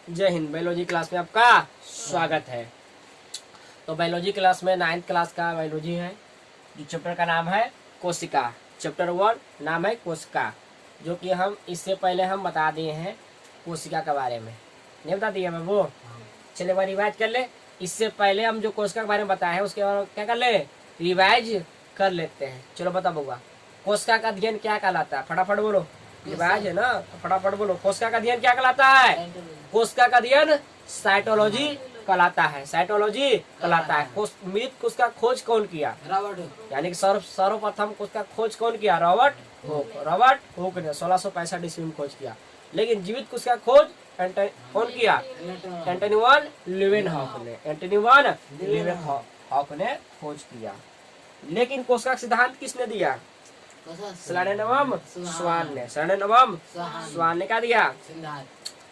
जय Hind. Biology class में आपका स्वागत है। तो बायोलॉजी क्लास में 9th क्लास का बायोलॉजी है। जो चैप्टर का नाम है कोशिका। चैप्टर 1 नाम है कोशिका, जो कि हम इससे पहले हम बता दिए हैं कोशिका के बारे में। नहीं बता दिया मैं वो? चलिए बार रिवाइज कर ले। इससे पहले हम जो कोशिका के बारे में बताए हैं उसके बारे में क्या कर ले, रिवाइज कर लेते हैं। चलो बता बउआ, कोशिका का अध्ययन क्या कहलाता है? फटाफट बोलो। रिवाइज है ना, तो फटाफट बोलो। कोशिका का अध्ययन क्या कहलाता है? कोशिका का अध्ययन साइटोलॉजी कहलाता है। साइटोलॉजी कहलाता है। मृत कोशिका खोज कौन किया? रॉबर्ट। यानी कि सर्वप्रथम कोशिका खोज कौन किया? Robert Hooke. रॉबर्ट हुक ने 1665 ईस्वी में खोज किया। लेकिन जीवित कोशिका खोज कौन किया? एंटनी वन लीवेनहॉक ने। एंटनी वन लीवेनहॉक ने खोज किया। लेकिन कोशिका का सिद्धांत किसने दिया? स्लाडेनबम स्वान ने। स्लाडेनबम स्वान ने क्या दिया?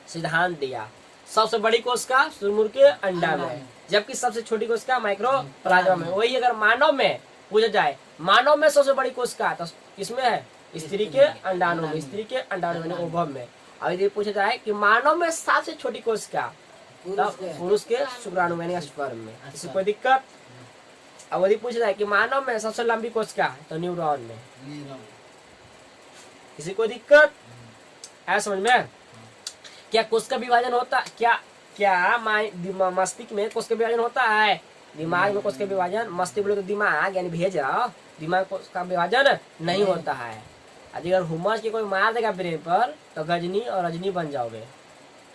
सिद्धांत दिया। सबसे बड़ी कोशिका सुरमुर के अंडा में, जबकि सबसे छोटी कोशिका माइक्रोप्लाज्मा में। वही अगर मानव में पूछा जाए, मानव में सबसे बड़ी कोशिका तो किसमें है? स्त्री के अंडाणु में। स्त्री के अंडाणु में, ओवम में। और यदि पूछा जाए कि मानव में सबसे छोटी कोशिका तब पुरुष के शुक्राणु में, स्पर्म में। किसी कोई दिक्कत? अब यदि पूछा जाए कि मानव में सबसे लंबी कोशिका तो न्यूरॉन में। किसी को दिक्कत है समझ में? क्या कोशिका विभाजन होता? क्या मस्तिष्क में कोशिका विभाजन होता है? दिमाग में कोशिका विभाजन, मस्तिष्क बोले तो दिमाग यानी भेजा, दिमाग का विभाजन नहीं होता है। अगर हुमस की कोई मार देगा ब्रेन पर तो गजनी और रजनी बन जाओगे।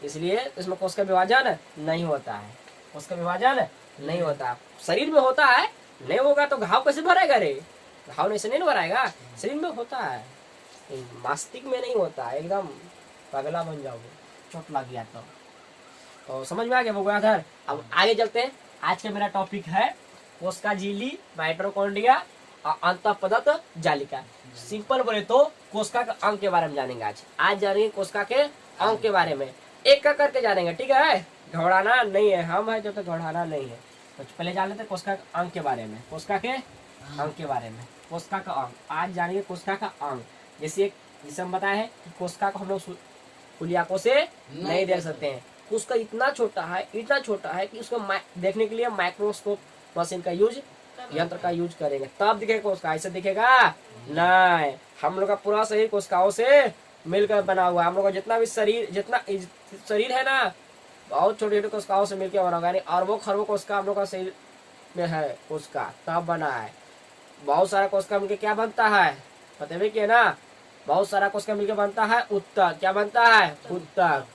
इसलिए इसमें कोशिका विभाजन नहीं होता है। कोशिका विभाजन नहीं होता। शरीर में होता है, नहीं होगा तो घाव कैसे भरेगा रे? घाव ऐसे नहीं भराएगा। शरीर में होता है, मस्तिष्क में नहीं होता है। एकदम पगला बन जाओगे चोट लग गया तो समझ में आ गया बउआधर। अब आगे चलते हैं। आज का मेरा टॉपिक है कोशिका झिल्ली, माइटोकॉन्ड्रिया और अंतःपदत जालिका। सिंपल बोले तो कोशिका के अंग के बारे में जानेंगे। आज जानेंगे कोशिका के अंग के बारे में, एक का करके जानेंगे। ठीक है, घबराना नहीं है, हम है जब तक घबराना नहीं है। तो पहले जान लेते कोशिका के अंग के बारे में। कोशिका के अंग के बारे में, कोशिका का अंग आज जानेंगे। कोशिका का अंग जैसे हम बताए हैं कि कोशिका को हम लोग खुली आंखों से नहीं देख सकते हैं। उसका इतना छोटा है कि उसको देखने के लिए माइक्रोस्कोप मशीन का यूज, यंत्र का यूज करेंगे तब दिखेगा कोशिका। ऐसे दिखेगा नहीं। हम लोग का पूरा शरीर कोशिकाओं से मिलकर बना हुआ है। हम लोग का जितना भी शरीर है ना, बहुत छोटे छोटे कोशिकाओं से मिलकर बना हुआ है। अरबों खरबों कोशिका हम लोग का शरीर में है। कोशिका तब बना है। बहुत सारा कोशिका मिलकर क्या बनता है पता भी क्या ना? बहुत सारा कोशिका मिलकर बनता है उत्तक। क्या बनता है? उत्तक।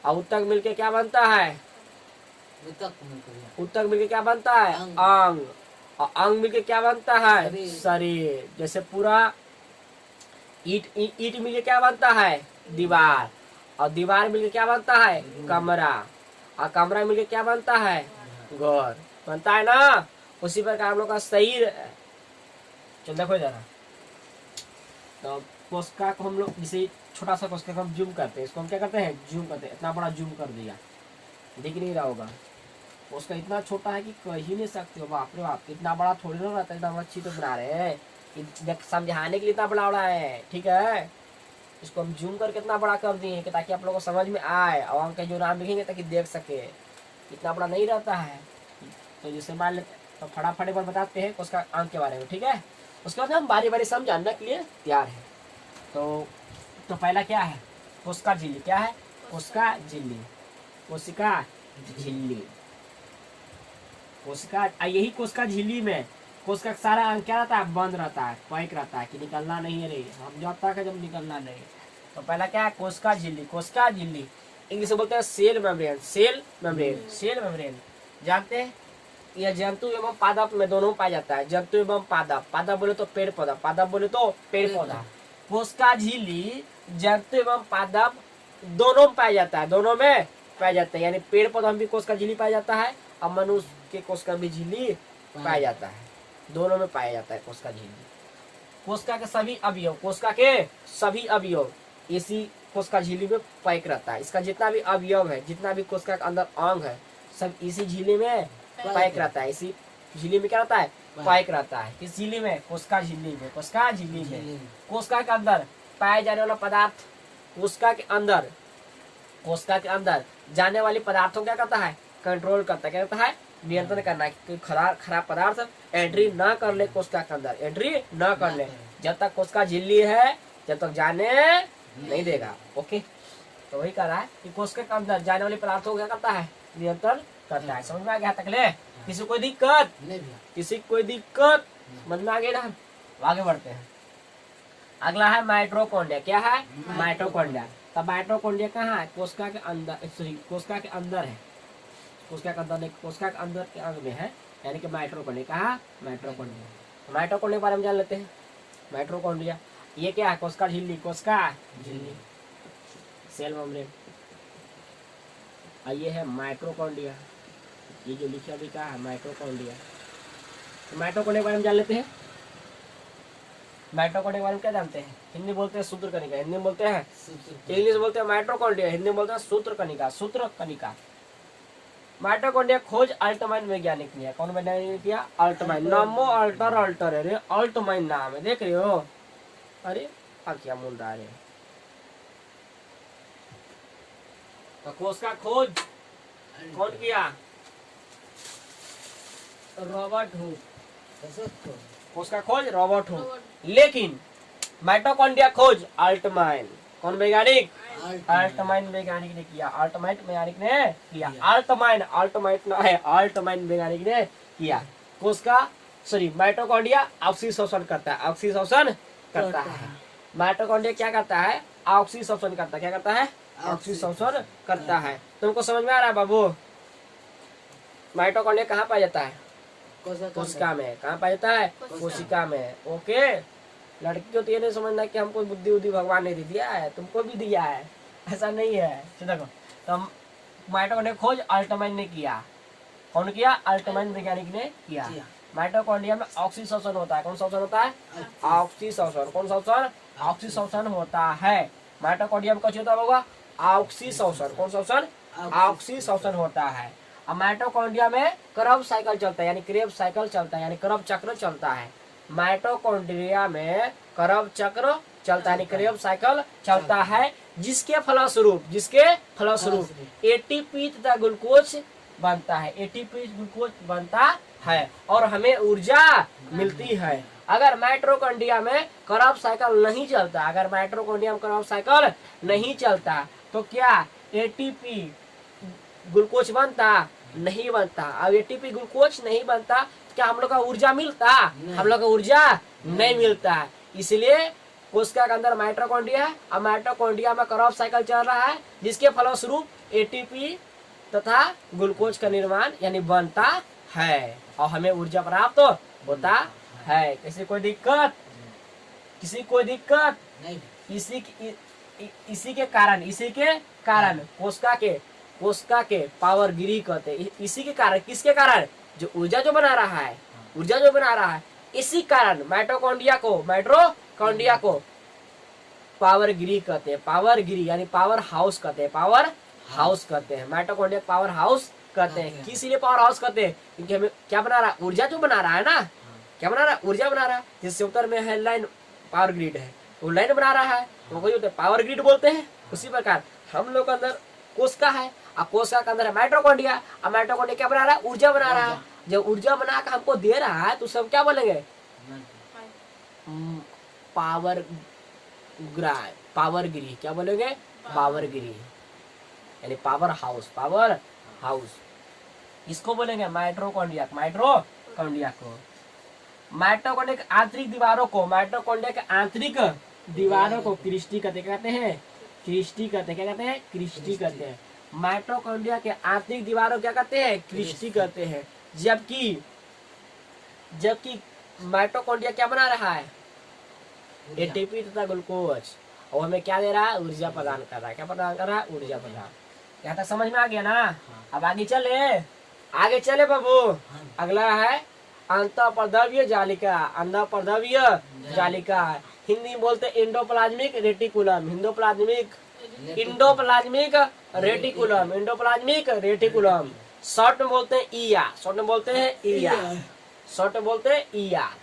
और उत्तक मिलके क्या बनता है? उत्तक मिलके क्या बनता है? अंग। और अंग मिलके क्या बनता है? शरीर। जैसे पूरा ईट मिलके क्या बनता है? दीवार। और दीवार मिलके क्या बनता है? कमरा। और कमरा मिलके क्या बनता है? घर बनता है ना। उसी प्रकार हम लोग का शरीर। चल देखो जरा, तो कोशिका को हम लोग जैसे छोटा सा कोशिका को हम जूम करते हैं। इसको हम क्या करते हैं? जूम करते हैं। इतना बड़ा जूम कर दिया, दिख नहीं रहा होगा। उसका इतना छोटा है कि कह ही नहीं सकते हो। बाप रे बाप, इतना बड़ा थोड़ी ना रहता है। इतना बड़ा चित्र बना रहे हैं, समझाने के लिए इतना बड़ा बड़ा है। ठीक है, इसको हम जूम करके इतना बड़ा कर दिए ताकि आप लोगों को समझ में आए और उनका जो नाम लिखेंगे ताकि देख सके। इतना बड़ा नहीं रहता है। तो जैसे मान लेते तो फटाफट एक बार बताते हैं उसका अंग के बारे में। ठीक है, उसके बाद हम बारी बारी सब जानने के लिए तैयार है। तो पहला क्या है? कोशिका झिल्ली। क्या है? कोशिका झिल्ली। कोशिका झिल्ली। कोशिका, यही कोशिका झिल्ली में कोशिका सारा अंग क्या रहता है? बंद रहता है, पैक रहता है कि निकलना नहीं है रे। हम जब तक है जब निकलना नहीं। तो पहला क्या है? कोशिका झिल्ली। कोशिका झिल्ली इंग्लिश में बोलते हैं cell membrane. Cell membrane. Cell membrane जानते हैं? यह जंतु एवं पादप में दोनों पाया जाता है। जंतु एवं पादप। पादप बोले तो पेड़ पौधा, पादप बोले तो पेड़ पौधा। कोशिका झिल्ली जंतु एवं पादप दोनों में पाया जाता है। दोनों में पाया जाता है, यानी पेड़ पौधा में भी कोशिका झिल्ली पाया जाता है और मनुष्य के कोशिका भी झिल्ली पाया जाता है। दोनों में पाया जाता है कोशिका झिल्ली। कोशिका के सभी अवयव, कोशिका के सभी अवयव इसी कोशिका झिल्ली में पैक रहता है। इसका जितना भी अवयव है, जितना भी कोशिका के अंदर अंग है, सब इसी झिल्ली में पैक रहता है। इसी झिल्ली में क्या रहता है? पैक रहता है। किस झिल्ली में? कोशिका झिल्ली में। कोशिका झिल्ली में कोशिका के अंदर पाए जाने वाला पदार्थ कोशिका के अंदर कोशिका के अंदर जाने वाली पदार्थों क्या करता है, कंट्रोल करता है, क्या करता है, नियंत्रण करना है कि खराब पदार्थ एंट्री न कर ले कोशिका के अंदर, एंट्री न कर ले। जब तक कोशिका झिल्ली है जब तक जाने नहीं देगा। ओके, तो वही कह रहा है कि कोशिका के अंदर जाने वाले पदार्थों को क्या करता है, नियंत्रण करता है। समझ में आ गया तक ले? किसी कोई दिक्कत? किसी कोई दिक्कत? समझ में आ गया ना? आगे बढ़ते हैं। अगला है माइटोकॉन्ड्रिया। क्या है? माइटोकॉन्ड्रिया। तब माइटोकॉन्ड्रिया कहाँ है? कोशिका के अंदर, सॉरी कोशिका के अंदर है, कोशिका के अंदर नहीं, कोशिका के अंदर के अंग में है, यानी कि माइटोकॉन्ड्रिया। कहाँ? माइटोकॉन्ड्रिया। माइटोकॉन्ड्रिया के बारे में जान लेते हैं। माइटोकॉन्ड्रिया ये क्या है? कोशिका झिल्ली, कोशिका झिल्ली, सेल मेम्ब्रेन। ये है माइटोकॉन्ड्रिया, ये जो लिखा भी कहा है माइटोकॉन्ड्रिया। तो माइटोकॉन्ड्रिया के बारे में जान लेते हैं। माइटोकॉन्ड्रिया के बारे में क्या जानते हैं? हिंदी बोलते हैं सूत्रकणिका, हिंदी में बोलते हैं, इंग्लिश बोलते हैं माइटोकॉन्ड्रिया, हिंदी में बोलते हैं सूत्रकणिका, सूत्रकणिका। माइटोकॉन्ड्रिया खोज अल्टमाइन वैज्ञानिक ने, कौन वैज्ञानिक ने किया? अल्टमाइन। नामो अल्टर अल्टर है रे, अल्टमाइन नाम है, देख रहे हो? अरे क्या मुंडा रे। तो कोशिका खोज कौन किया? Robert Hooke. कोशिका खोज रॉबर्ट हुक। लेकिन माइटोकॉन्ड्रिया खोज अल्टमाइन, कौन वैज्ञानिक? अल्टमाइन वैज्ञानिक ने किया, अल्टमाइन वैज्ञानिक ने किया, अल्टमाइन, अल्टमाइट ना है, अल्टमाइन वैज्ञानिक ने किया। कोशिका सॉरी माइटोकॉन्ड्रिया ऑक्सीशोषण करता है, ऑक्सीशोषण करता है। माइटोकॉन्ड्रिया क्या करता है? ऑक्सीशोषण करता है। क्या करता है? ऑक्सीशोषण करता है। तुमको समझ में आ रहा है बाबू? माइटोकॉन्ड्रिया कहाँ पाया जाता है? कोशिका में। कहाँ पाया जाता है? कोशिका में। ओके, लड़की को तो ये नहीं समझना कि हमको बुद्धि उद्धि भगवान ने दिया है, तुमको भी दिया है, ऐसा नहीं है। देखो, तो माइटोकॉन्ड्रिया खोज अल्टमाइन ने किया। कौन किया? अल्टमाइन वैज्ञानिक ने किया। माइटोकॉन्ड्रिया में ऑक्सीशोषण होता है। कौन सा शोषण होता है? ऑक्सीशोषण। कौन सा शोषण? ऑक्सीशोषण होता है। माइटोकॉन्ड्रिया में कुछ होता होगा ऑक्सीशोषण। कौन सा शोषण? ऑक्सीशोषण होता है। अब माइटोकॉन्ड्रिया में करब साइकिल चलता है, यानी क्रेब साइकिल चलता है, यानी करब चक्र चलता है। माइटोकॉन्ड्रिया में करब चक्र चलता है, यानी क्रेब साइकिल चलता है, जिसके फलस्वरूप एटीपी तथा ग्लूकोज बनता है, एटीपी ग्लूकोज बनता है और हमें ऊर्जा मिलती है। अगर माइटोकॉन्ड्रिया में करब साइकिल नहीं चलता, अगर माइटोकॉन्ड्रिया में करब साइकिल नहीं चलता तो क्या एटीपी ग्लूकोज बनता? नहीं बनता। अब एटीपी ग्लूकोज नहीं बनता तो क्या हम लोग का ऊर्जा मिलता? हम लोग का ऊर्जा नहीं मिलता है। इसलिए कोशिका के अंदर माइटोकॉन्ड्रिया है, अब माइटोकॉन्ड्रिया में करब साइकिल चल रहा है, जिसके फलस्वरूप एटीपी तथा ग्लूकोज का निर्माण यानी बनता है और हमें ऊर्जा प्राप्त होता है। किसी कोई दिक्कत? किसी कोई दिक्कत नहीं? इसी के कारण कोशिका के पावर गिरी कहते हैं। इसी के कारण, किसके कारण? जो ऊर्जा जो बना रहा है, इसी कारण माइटोकॉन्ड्रिया को पावर गिरी कहते हैं। पावर गिरी यानी पावर हाउस कहते हैं, पावर हाउस कहते हैं। माइटोकॉन्ड्रिया पावर हाउस कहते हैं। किस लिए पावर हाउस कहते हैं? क्योंकि हमें क्या बना रहा है? ऊर्जा जो बना रहा है ना, क्या बना रहा है? ऊर्जा बना रहा है। जिससे उत्तर में है लाइन, पावर ग्रिड है, वो लाइन बना रहा है, तो वही होता है पावर ग्रिड बोलते हैं। उसी प्रकार हम लोग के अंदर कोशिका है, अब कोशिका के अंदर है माइटोकॉन्ड्रिया, अब माइटोकॉन्ड्रिया क्या बना रहा है? ऊर्जा बना रहा है। जब ऊर्जा बना कर हमको दे रहा है तो सब क्या बोलेंगे? पावर गिरी। क्या बोलेंगे? पावर गिरी यानी पावर हाउस, पावर हाउस। इसको बोलेंगे माइटोकॉन्ड्रिया को। माइटोकॉन्ड्रिया के आंतरिक दीवारों को, माइटोकॉन्ड्रिया के आंतरिक दीवारों को क्रिस्टी कहते हैं। क्रिस्टी कहते हैं। क्या कहते हैं? क्रिस्टी कहते हैं। माइटोकॉन्ड्रिया के आंतरिक दीवारों क्या कहते हैं? क्रिस्टी कहते हैं। जबकि माइटोकॉन्ड्रिया क्या बना रहा है? एटीपी तथा ग्लूकोज, और हमें क्या दे रहा है? ऊर्जा प्रदान कर रहा है। क्या प्रदान कर रहा है? ऊर्जा प्रदान। यहाँ तक समझ में आ गया ना? अब आगे चले बाबू। अगला है अंतःपर्दवीय जालिका। अंतःपर्दवीय जालिका हिंदी में बोलते endoplasmic reticulum. Endoplasmic reticulum short में बोलते हैं ईआर।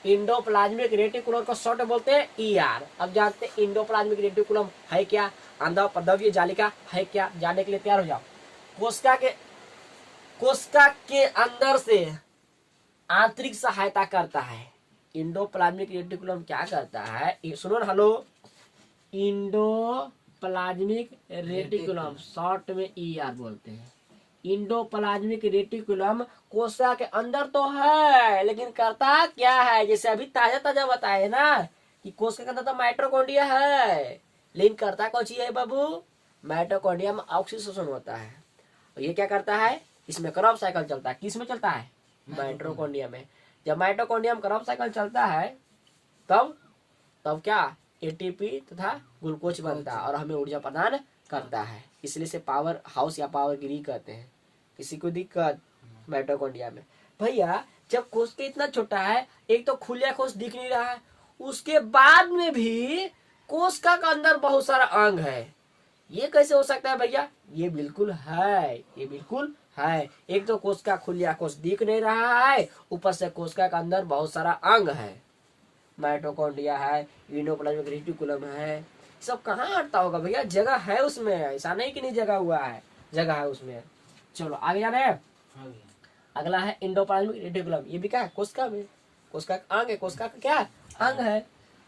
इंडोप्लाज्मिक रेटिकुलम को शॉर्ट बोलते हैं ER। अब जानते हैं इंडोप्लाज्मिक रेटिकुलम है क्या, अंडपद्रव्य जालिका है क्या, जानने के लिए तैयार हो जाओ। कोशिका के अंदर से आंतरिक सहायता करता है। इंडोप्लाज्मिक रेटिकुलम क्या करता है, सुनो ना, हेलो, इंडोप्लाज्मिक रेटिकुलम शॉर्ट में ER बोलते हैं। इंडोप्लाज्मिक रेटिकुलम कोशिका के अंदर तो है, लेकिन करता क्या है, जैसे अभी ताजा ताजा बताए ना कि कोशिका के अंदर तो माइटोकॉन्ड्रिया है, लेकिन करता कौन चीज है बाबू, माइटोकॉन्ड्रिया में ऑक्सीडेशन होता है। और ये क्या करता है, इसमें क्रॉप साइकिल चलता है। किस में चलता है, माइटोकॉन्ड्रिया में। जब माइटोकॉन्ड्रिया में क्रॉप साइकिल चलता है तब तब क्या, एटीपी तथा ग्लूकोज बनता है और हमें ऊर्जा प्रदान करता है। इसलिए से पावर हाउस या पावर ग्रिड कहते हैं। किसी को दिक्कत माइटोकॉन्ड्रिया में, भैया जब कोशिका इतना छोटा है, एक तो खुलिया कोश दिख नहीं रहा है, उसके बाद में भी कोशिका का अंदर बहुत सारा अंग है, ये कैसे हो सकता है भैया, ये बिल्कुल है, ये बिल्कुल है। एक तो कोशिका खुलिया कोश दिख नहीं रहा है, ऊपर से कोशिका के अंदर बहुत सारा अंग है, माइटोकॉन्ड्रिया है, इंडोप्लाज्मिक रेटिकुलम है। सब कहाँ हटता होगा भैया, जगह है उसमें, ऐसा नहीं कि नहीं जगह हुआ है, जगह है उसमें। चलो आगे जा रहे हैं। अगला है इंडोप्लाज्मिक रेटिकुलम। ये भी क्या है, कोशिका में, कोशिका का अंग है, कोशिका का क्या अंग है।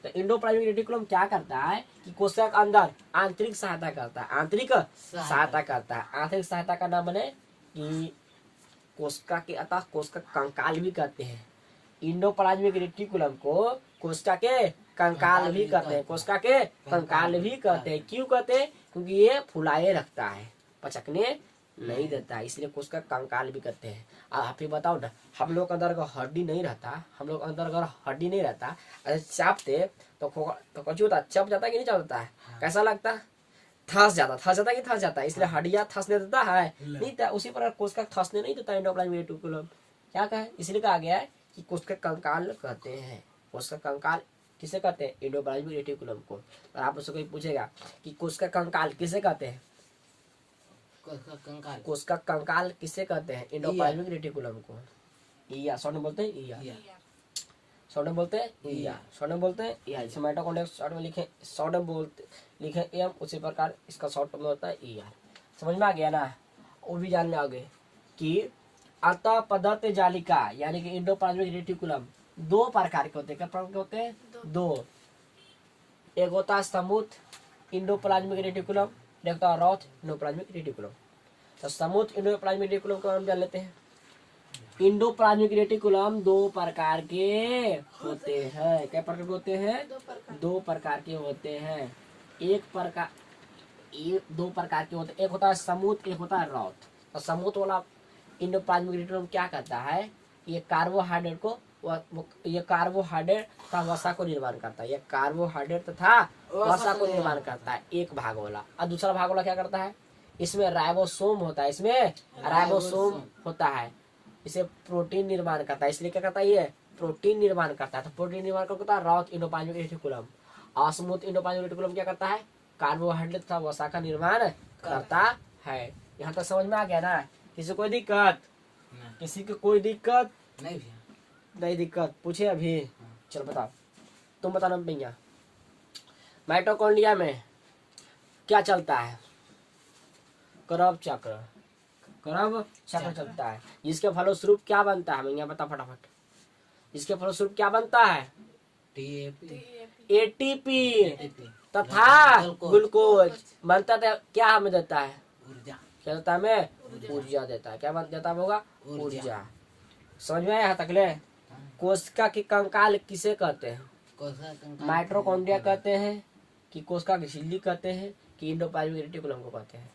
तो इंडोप्लाज्मिक रेटिकुलम क्या करता है कि कोशिका के अंदर आंतरिक सहायता करता है, आंतरिक सहायता करता है। आंतरिक सहायता का नाम बने कि कोशिका के अतः कोशिका कंकाल भी कहते हैं। इंडोप्लाज्मिक रेटिकुलम को कोशिका के कंकाल भी कहते हैं, कोशिका के कंकाल भी कहते हैं। क्यों कहते हैं, क्योंकि ये फुलाए रखता है, पचकने नहीं देता है, इसलिए कोशिका कंकाल भी कहते हैं। अब आप ही बताओ ना, हम लोग के अंदर अगर हड्डी नहीं रहता, हम लोग अंदर अगर हड्डी नहीं रहता, अगर चापते तो कुछ होता, चप जाता है कि नहीं चप जाता है, कैसा लगता, थस जाता है कि थस जाता है, इसलिए हड्डियां थसने देता है नहीं था, उसी प्रकार कोशिका थसने नहीं देता इंडोप्लाज्मिक रेटिकुलम। क्या कहे, इसलिए कहा गया है कि कोशिका कंकाल कहते हैं। कोशिका कंकाल किसे कहते हैं, इंडोप्लाज्मिक रेटिकुलम को। और आप उससे कोई पूछेगा कि कोशिका कंकाल किसे कहते हैं, कोशिका कंकाल किसे कहते हैं, इंडोप्लाज्मिक रेटिकुलम को। ईया शॉर्ट में बोलते हैं, ईया शॉर्ट में बोलते हैं, ईया शॉर्ट में बोलते हैं, ईया। जैसे माइटोकॉन्ड्रिया शॉर्ट में लिखे, शॉर्ट में बोलते लिखे एम, उसी प्रकार इसका शॉर्ट में होता है ईया। समझ में आ गया ना। वो भी जानने आओगे कि अंतः पदार्थ जालिका यानी कि इंडोप्लाज्मिक रेटिकुलम दो प्रकार के होते हैं। क्या प्रकार के होते हैं, दो। एक होता है समूथ इंडोप्लाज्मिक रेटिकुलम, एक होता है रॉथ इंडोप्लाज्मिक रेटिकुलम। तो समूथ इंडोप्लाज्मिक रेटिकुलम का नाम जान लेते हैं। इंडोप्लाज्मिक रेटिकुलम दो प्रकार के होते हैं। क्या प्रकार के होते हैं, दो प्रकार के होते हैं। दो प्रकार के होते हैं, एक होता है समूथ, एक होता है रॉथ। तो समूथ वाला इंडोप्लाज्मिक रेटिकुलम क्या करता है, ये कार्बोहाइड्रेट को ये कार्बोहाइड्रेट तथा वसा को निर्माण करता है, ये कार्बोहाइड्रेट तथा वसा को निर्माण करता है, एक भाग वाला। और दूसरा भाग वाला क्या करता है, इसमें राइबोसोम होता है, इसमें राइबोसोम होता है, इसे प्रोटीन निर्माण करता है। इसलिए क्या करता है, ये प्रोटीन निर्माण करता है। तो प्रोटीन निर्माण करता है रॉथ इंडोप्लाज्मिक रेटिकुलम। और स्मूथ इंडोप्लाज्मिक रेटिकुलम क्या करता है, कार्बोहाइड्रेट तथा वसा का निर्माण करता है। यहाँ तक समझ में आ गया ना। किसी कोई दिक्कत, किसी को कोई दिक्कत नहीं दिक्कत पूछे अभी। चलो बताओ, तुम बताना भैया, माइटोकॉन्ड्रिया में क्या चलता है, करब चक्र, करब चक्र चलता है। जिसके फलस्वरूप क्या बनता है भैया, बता फटाफट, इसके फलस्वरूप क्या बनता है, एटीपी तथा ग्लूकोज बनता है। क्या हमें देता है, क्या देता है, हमें ऊर्जा देता है। क्या बन देता होगा, ऊर्जा। समझ में आया यहाँ तक ले। कोशिका के कंकाल किसे कहते हैं, माइटोकॉन्ड्रिया कहते हैं, कि कोशिका की झिल्ली कहते हैं, कि इंडोप्लाज्मिक रेटिकुलम को कहते हैं,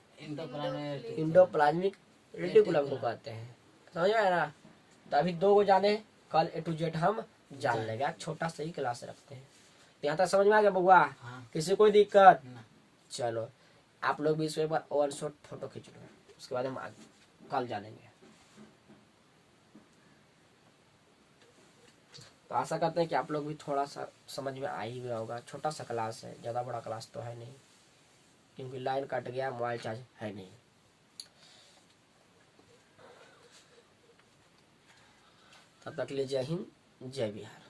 इंडोप्लाज्मिक रेटिकुलम को कहते हैं। समझ में आया ना। तो अभी दो को जाने, कल A to Z हम जान लेंगे, छोटा सा ही क्लास रखते हैं। यहाँ तक समझ में आ गया बउआ, किसी कोई दिक्कत। चलो आप लोग भी इसमें वन शॉट फोटो खींच लो, उसके बाद हम कल जानेंगे। तो आशा करते हैं कि आप लोग भी थोड़ा सा समझ में आ ही गया होगा। छोटा सा क्लास है, ज़्यादा बड़ा क्लास तो है नहीं, क्योंकि लाइन कट गया, मोबाइल चार्ज है नहीं। तब तक के लिए जय हिंद, जय बिहार।